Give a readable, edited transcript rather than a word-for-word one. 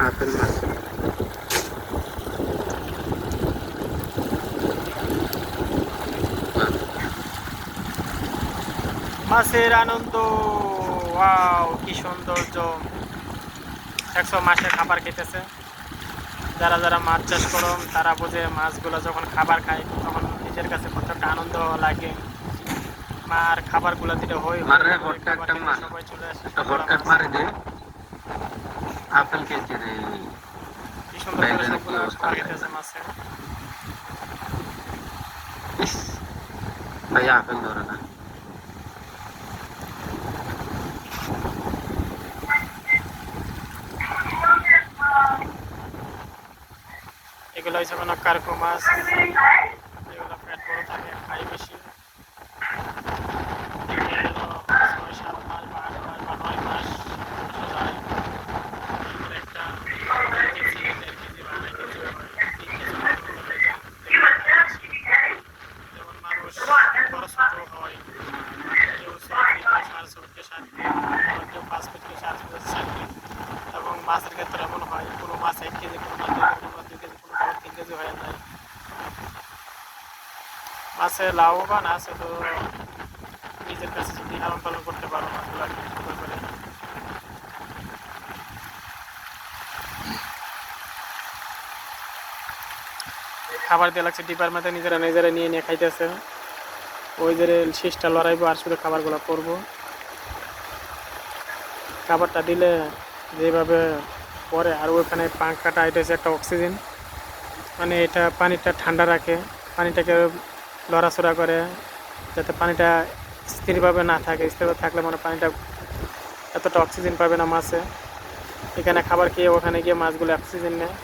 Apple মাছ। মাছের আনন্দ, wow কি সৌন্দর্য। দেখছো মাছের খাবার খেতেছে। যারা যারা মাছ চাষ করো তারা বোঝে মাছগুলো যখন খাবার খায় তখন নিজের কাছে কতটা আনন্দ লাগে। আর খাবারগুলো দিলে হই হই মারে করে হটকা খাবার একটা খেতে মার, সবাই চলে আসে একটা সবগুলা হটকাট মাছ। মারে দে। আপেল খেয়েছে রে, কি সুন্দর করে বাইরে কি সবগুলা অবস্থা খাবার লাগে। খেতেছে মাছে। ইস, ভাই আপেল ধরে না। এগুলো হচ্ছে কোনো কার্পো মাছ, এগুলো পেট বড় থাকে, খাই বেশি। এগুলো 6-7 মাস বা 8 মাস বা 9 মাস পোষা যায়। এরপরে একটা 1 কেজি, 1.5 কেজি বা 2.5 কেজি হয়, 3 কেজি পর্যন্ত হয়ে যায়। এগুলো খাই বেশি। যেমন মানুষ বড় ছোট হয়, কেউ 6 ফিট কেউ 4.5 ফিট 7 ফিট, আবার কেউ 5 ফিট কেউ 4 ফিট 4 ফিট। এবং মাছের ক্ষেত্রে এমন হয় কোনো মাছ 1 কেজি, কোনো মাছ 2 কেজি, কোনো মাছ 2 কেজি, কোনো মাছ 3 কেজি হয়ে যায়। মাছে লাভবান আছে তো নিজের কাছে যদি লালন পালন করতে পারো মাছগুলোকে সুন্দর করে। খাবার দিয়ে লাগছে ডিপার মাথায়, নিজেরা নিজেরা নিয়ে নিয়ে খাইতেছে। ওই যে শেষটা লড়াইবো আর শুধু খাবারগুলো করবো। খাবারটা দিলে যেভাবে পরে, আর ওইখানে পাঙ্খাটা এটা হচ্ছে একটা অক্সিজেন, মানে এটা পানিটা ঠান্ডা রাখে, পানিটাকে লড়াচড়া করে যাতে পানিটা স্থিরভাবে না থাকে। স্থিরভাবে থাকলে মানে পানিটা এতটা অক্সিজেন পাবে না মাছে। এখানে খাবার খেয়ে ওখানে গিয়ে মাছগুলো অক্সিজেন নেয়।